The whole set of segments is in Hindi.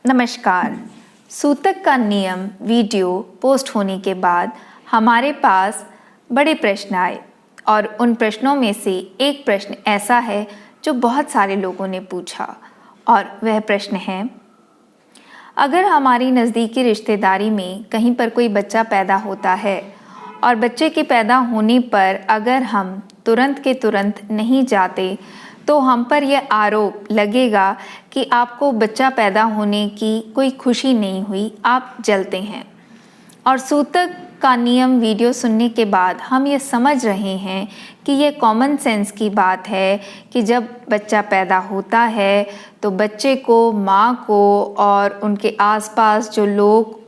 नमस्कार। सूतक का नियम वीडियो पोस्ट होने के बाद हमारे पास बड़े प्रश्न आए और उन प्रश्नों में से एक प्रश्न ऐसा है जो बहुत सारे लोगों ने पूछा और वह प्रश्न है, अगर हमारी नज़दीकी रिश्तेदारी में कहीं पर कोई बच्चा पैदा होता है और बच्चे के पैदा होने पर अगर हम तुरंत के तुरंत नहीं जाते तो हम पर यह आरोप लगेगा कि आपको बच्चा पैदा होने की कोई खुशी नहीं हुई, आप जलते हैं। और सूतक का नियम वीडियो सुनने के बाद हम ये समझ रहे हैं कि ये कॉमन सेंस की बात है कि जब बच्चा पैदा होता है तो बच्चे को, माँ को और उनके आसपास जो लोग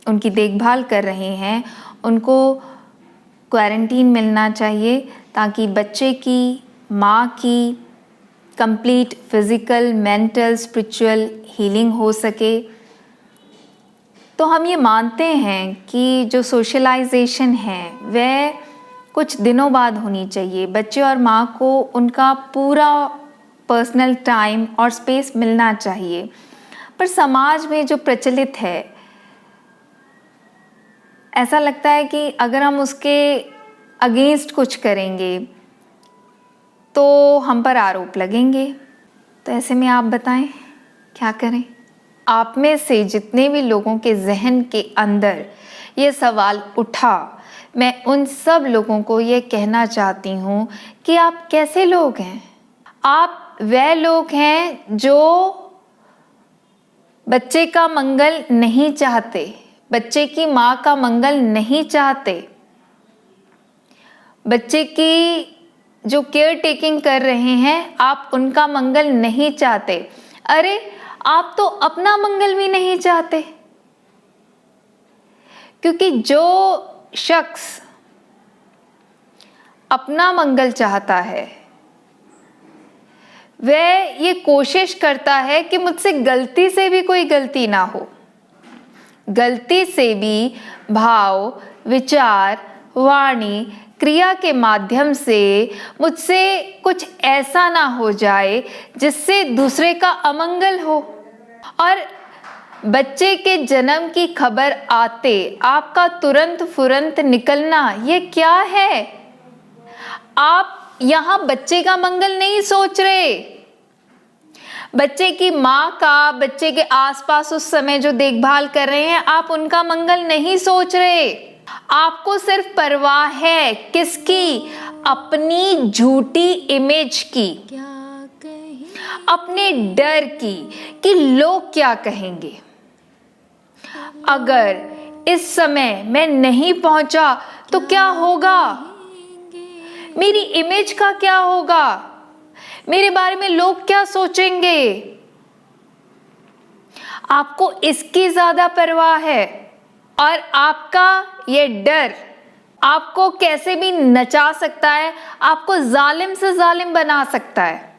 उनकी देखभाल कर रहे हैं उनको क्वारंटीन मिलना चाहिए ताकि बच्चे की, माँ की complete physical, mental, spiritual healing हो सके। तो हम ये मानते हैं कि जो सोशलाइजेशन है वह कुछ दिनों बाद होनी चाहिए। बच्चे और माँ को उनका पूरा पर्सनल टाइम और स्पेस मिलना चाहिए। पर समाज में जो प्रचलित है, ऐसा लगता है कि अगर हम उसके अगेंस्ट कुछ करेंगे तो हम पर आरोप लगेंगे। तो ऐसे में आप बताएं क्या करें? आप में से जितने भी लोगों के जहन के अंदर ये सवाल उठा, मैं उन सब लोगों को ये कहना चाहती हूँ कि आप कैसे लोग हैं? आप वह लोग हैं जो बच्चे का मंगल नहीं चाहते, बच्चे की माँ का मंगल नहीं चाहते, बच्चे की जो केयर टेकिंग कर रहे हैं आप उनका मंगल नहीं चाहते। अरे आप तो अपना मंगल भी नहीं चाहते, क्योंकि जो शख्स अपना मंगल चाहता है वह ये कोशिश करता है कि मुझसे गलती से भी कोई गलती ना हो, गलती से भी भाव, विचार, वाणी, क्रिया के माध्यम से मुझसे कुछ ऐसा ना हो जाए जिससे दूसरे का अमंगल हो। और बच्चे के जन्म की खबर आते आपका तुरंत फुरंत निकलना, ये क्या है? आप यहाँ बच्चे का मंगल नहीं सोच रहे, बच्चे की माँ का, बच्चे के आसपास उस समय जो देखभाल कर रहे हैं आप उनका मंगल नहीं सोच रहे। आपको सिर्फ परवाह है किसकी? अपनी झूठी इमेज की, अपने डर की कि लोग क्या कहेंगे। अगर इस समय मैं नहीं पहुंचा तो क्या होगा? मेरी इमेज का क्या होगा? मेरे बारे में लोग क्या सोचेंगे? आपको इसकी ज्यादा परवाह है और आपका ये डर आपको कैसे भी नचा सकता है, आपको जालिम से जालिम बना सकता है।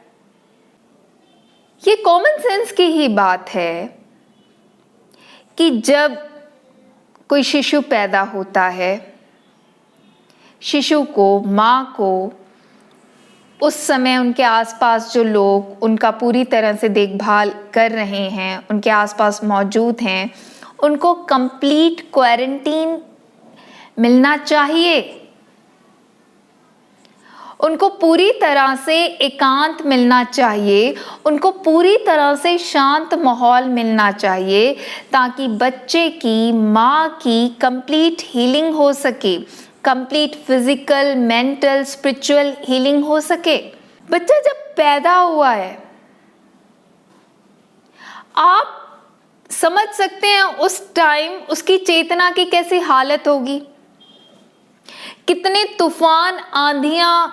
ये कॉमन सेंस की ही बात है कि जब कोई शिशु पैदा होता है, शिशु को, माँ को उस समय उनके आसपास जो लोग उनका पूरी तरह से देखभाल कर रहे हैं, उनके आसपास मौजूद हैं, उनको कंप्लीट क्वारंटीन मिलना चाहिए। उनको पूरी तरह से एकांत मिलना चाहिए, उनको पूरी तरह से शांत माहौल मिलना चाहिए ताकि बच्चे की, माँ की कंप्लीट हीलिंग हो सके, complete physical, mental, spiritual healing हो सके। बच्चा जब पैदा हुआ है, आप समझ सकते हैं उस टाइम उसकी चेतना की कैसी हालत होगी, कितने तूफान, आंधियां,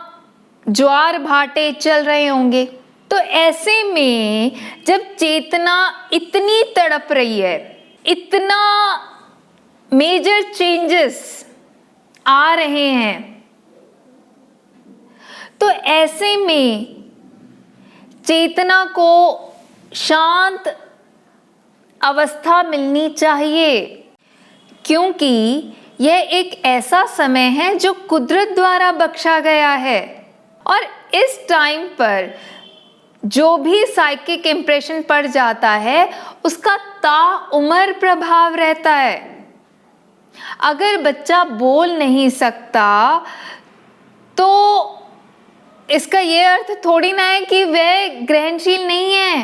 ज्वार भाटे चल रहे होंगे। तो ऐसे में जब चेतना इतनी तड़प रही है, इतना मेजर चेंजेस आ रहे हैं, तो ऐसे में चेतना को शांत अवस्था मिलनी चाहिए, क्योंकि यह एक ऐसा समय है जो कुदरत द्वारा बख्शा गया है। और इस टाइम पर जो भी साइकिक इम्प्रेशन पड़ जाता है उसका ताउम्र प्रभाव रहता है। अगर बच्चा बोल नहीं सकता तो इसका ये अर्थ थोड़ी ना है कि वह ग्रहणशील नहीं है,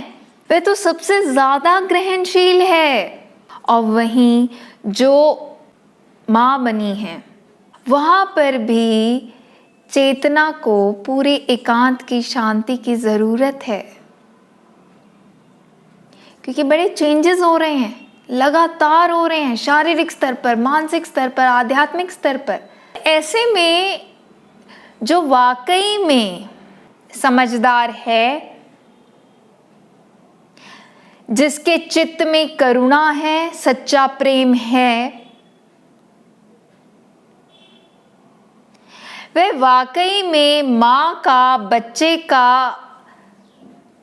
वह तो सबसे ज्यादा ग्रहणशील है। और वहीं जो माँ बनी है वहाँ पर भी चेतना को पूरे एकांत की शांति की ज़रूरत है, क्योंकि बड़े चेंजेस हो रहे हैं, लगातार हो रहे हैं, शारीरिक स्तर पर, मानसिक स्तर पर, आध्यात्मिक स्तर पर। ऐसे में जो वाकई में समझदार है, जिसके चित्त में करुणा है, सच्चा प्रेम है, वह वाकई में माँ का, बच्चे का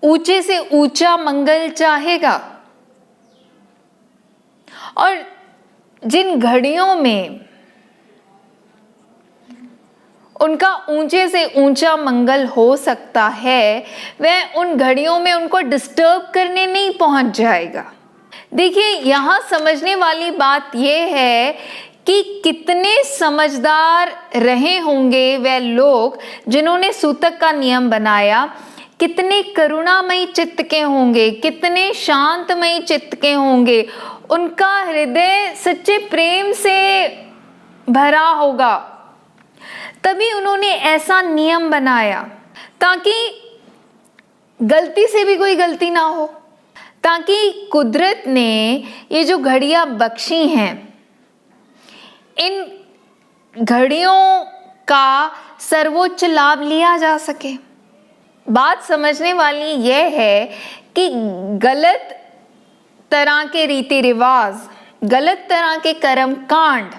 ऊंचे से ऊंचा मंगल चाहेगा। और जिन घड़ियों में उनका ऊंचे से ऊंचा मंगल हो सकता है, वह उन घड़ियों में उनको डिस्टर्ब करने नहीं पहुंच जाएगा। देखिए, यहाँ समझने वाली बात यह है कि कितने समझदार रहे होंगे वह लोग जिन्होंने सूतक का नियम बनाया, कितने करुणामयी चित्त के होंगे, कितने शांतमयी चित्त के होंगे, उनका हृदय सच्चे प्रेम से भरा होगा। तभी उन्होंने ऐसा नियम बनाया ताकि गलती से भी कोई गलती ना हो, ताकि कुदरत ने ये जो घड़ियां बख्शी हैं, इन घड़ियों का सर्वोच्च लाभ लिया जा सके। बात समझने वाली यह है कि गलत तरह के रीति रिवाज, गलत तरह के कर्म कांड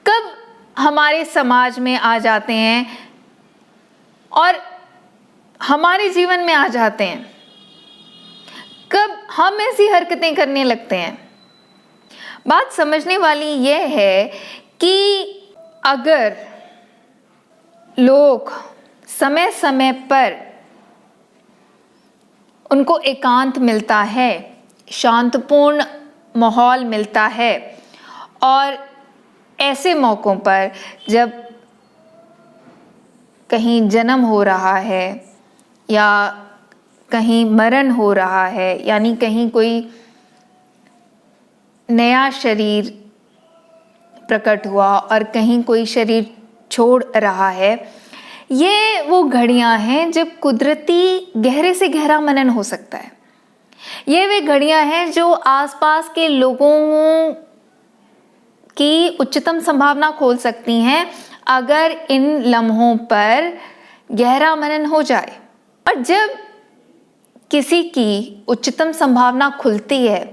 कब हमारे समाज में आ जाते हैं और हमारे जीवन में आ जाते हैं, कब हम ऐसी हरकतें करने लगते हैं। बात समझने वाली यह है कि अगर लोग समय समय पर उनको एकांत मिलता है, शांतपूर्ण माहौल मिलता है, और ऐसे मौक़ों पर जब कहीं जन्म हो रहा है या कहीं मरण हो रहा है, यानी कहीं कोई नया शरीर प्रकट हुआ और कहीं कोई शरीर छोड़ रहा है, ये वो घड़ियां हैं जब कुदरती गहरे से गहरा मनन हो सकता है। ये वे घड़ियां हैं जो आसपास के लोगों की उच्चतम संभावना खोल सकती हैं अगर इन लम्हों पर गहरा मनन हो जाए। और जब किसी की उच्चतम संभावना खुलती है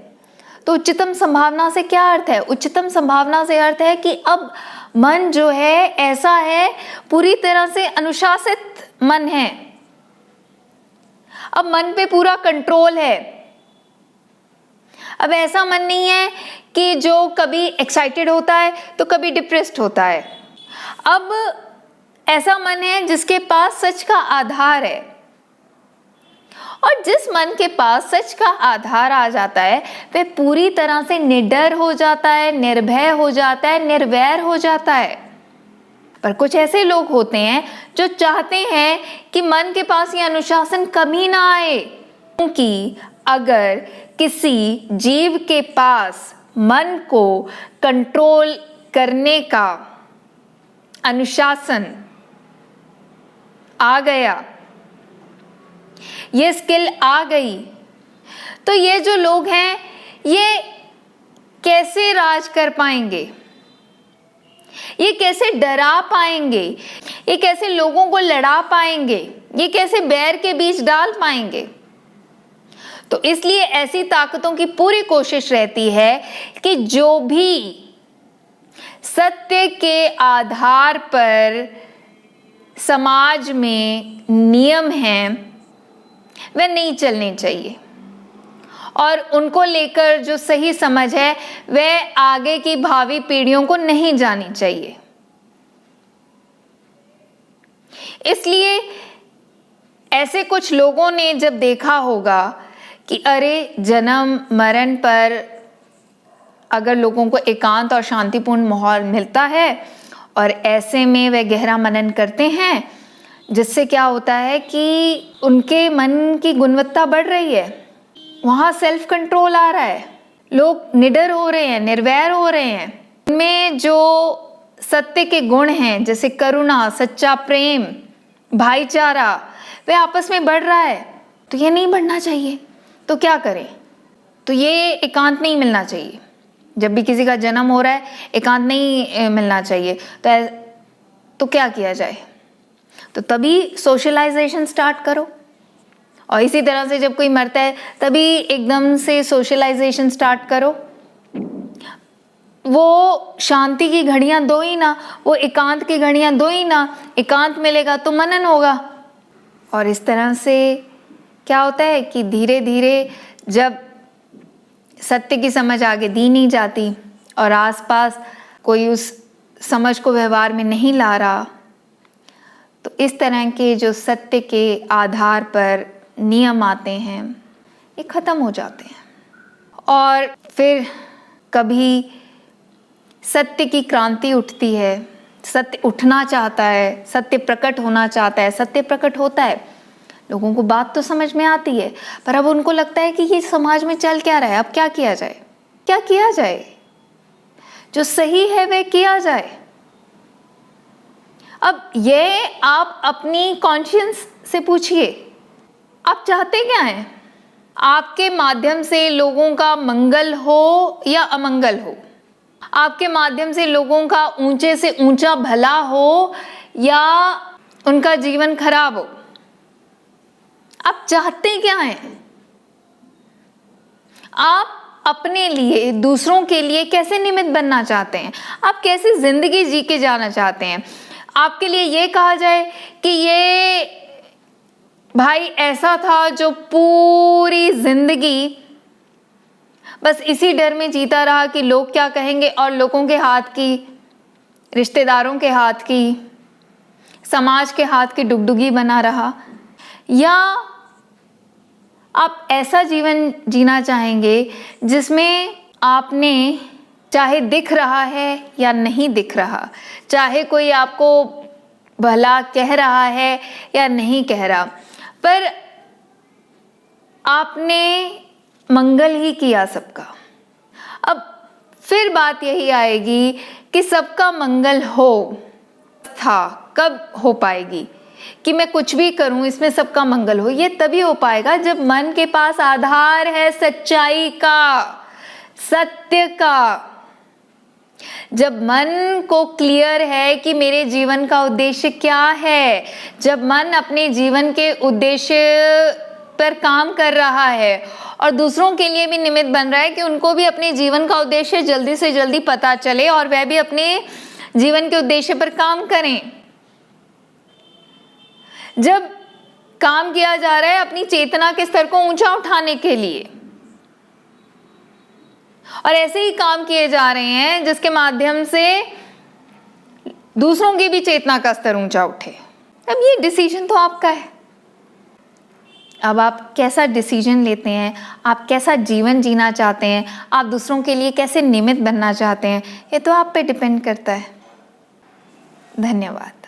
तो उच्चतम संभावना से क्या अर्थ है? उच्चतम संभावना से अर्थ है कि अब मन जो है ऐसा है, पूरी तरह से अनुशासित मन है, अब मन पे पूरा कंट्रोल है। अब ऐसा मन नहीं है कि जो कभी एक्साइटेड होता है तो कभी डिप्रेस्ड होता है। अब ऐसा मन है जिसके पास सच का आधार है, और जिस मन के पास सच का आधार आ जाता है वह पूरी तरह से निडर हो जाता है, निर्भय हो जाता है, निर्वैर हो जाता है। पर कुछ ऐसे लोग होते हैं जो चाहते हैं कि मन के पास ये अनुशासन कभी ना आए, क्योंकि अगर किसी जीव के पास मन को कंट्रोल करने का अनुशासन आ गया, ये स्किल आ गई, तो ये जो लोग हैं ये कैसे राज कर पाएंगे, ये कैसे डरा पाएंगे, ये कैसे लोगों को लड़ा पाएंगे, ये कैसे बैर के बीच डाल पाएंगे। तो इसलिए ऐसी ताकतों की पूरी कोशिश रहती है कि जो भी सत्य के आधार पर समाज में नियम हैं वह नहीं चलने चाहिए, और उनको लेकर जो सही समझ है वह आगे की भावी पीढ़ियों को नहीं जानी चाहिए। इसलिए ऐसे कुछ लोगों ने जब देखा होगा कि अरे जन्म मरण पर अगर लोगों को एकांत और शांतिपूर्ण माहौल मिलता है और ऐसे में वे गहरा मनन करते हैं, जिससे क्या होता है कि उनके मन की गुणवत्ता बढ़ रही है, वहाँ सेल्फ कंट्रोल आ रहा है, लोग निडर हो रहे हैं, निर्वैर हो रहे हैं, उनमें जो सत्य के गुण हैं जैसे करुणा, सच्चा प्रेम, भाईचारा, वे आपस में बढ़ रहा है। तो ये नहीं बढ़ना चाहिए, तो क्या करें? तो ये एकांत नहीं मिलना चाहिए। जब भी किसी का जन्म हो रहा है, एकांत नहीं मिलना चाहिए, तो क्या किया जाए? तो तभी सोशलाइजेशन स्टार्ट करो। और इसी तरह से जब कोई मरता है तभी एकदम से सोशलाइजेशन स्टार्ट करो। वो शांति की घड़ियां दो ही ना, वो एकांत की घड़ियां दो ही ना। एकांत मिलेगा तो मनन होगा। और इस तरह से क्या होता है कि धीरे धीरे जब सत्य की समझ आगे दी नहीं जाती और आसपास कोई उस समझ को व्यवहार में नहीं ला रहा, तो इस तरह के जो सत्य के आधार पर नियम आते हैं ये ख़त्म हो जाते हैं। और फिर कभी सत्य की क्रांति उठती है, सत्य उठना चाहता है, सत्य प्रकट होना चाहता है, सत्य प्रकट होता है। लोगों को बात तो समझ में आती है, पर अब उनको लगता है कि ये समाज में चल क्या रहा है, अब क्या किया जाए? क्या किया जाए? जो सही है वह किया जाए। अब ये आप अपनी कॉन्शियंस से पूछिए, आप चाहते क्या हैं? आपके माध्यम से लोगों का मंगल हो या अमंगल हो, आपके माध्यम से लोगों का ऊंचे से ऊंचा भला हो या उनका जीवन खराब हो, आप चाहते क्या हैं? आप अपने लिए, दूसरों के लिए कैसे निमित्त बनना चाहते हैं? आप कैसी जिंदगी जी के जाना चाहते हैं? आपके लिए ये कहा जाए कि ये भाई ऐसा था जो पूरी जिंदगी बस इसी डर में जीता रहा कि लोग क्या कहेंगे, और लोगों के हाथ की, रिश्तेदारों के हाथ की, समाज के हाथ की डुगडुगी बना रहा? या आप ऐसा जीवन जीना चाहेंगे जिसमें आपने, चाहे दिख रहा है या नहीं दिख रहा, चाहे कोई आपको भला कह रहा है या नहीं कह रहा, पर आपने मंगल ही किया सबका। अब फिर बात यही आएगी कि सबका मंगल हो था कब हो पाएगी कि मैं कुछ भी करूं इसमें सबका मंगल हो? ये तभी हो पाएगा जब मन के पास आधार है सच्चाई का, सत्य का। जब मन को क्लियर है कि मेरे जीवन का उद्देश्य क्या है, जब मन अपने जीवन के उद्देश्य पर काम कर रहा है और दूसरों के लिए भी निमित्त बन रहा है कि उनको भी अपने जीवन का उद्देश्य जल्दी से जल्दी पता चले और वह भी अपने जीवन के उद्देश्य पर काम करें। जब काम किया जा रहा है अपनी चेतना के स्तर को ऊंचा उठाने के लिए, और ऐसे ही काम किए जा रहे हैं जिसके माध्यम से दूसरों की भी चेतना का स्तर ऊंचा उठे, अब ये डिसीजन तो आपका है। अब आप कैसा डिसीजन लेते हैं, आप कैसा जीवन जीना चाहते हैं, आप दूसरों के लिए कैसे निमित्त बनना चाहते हैं, ये तो आप पे डिपेंड करता है। धन्यवाद।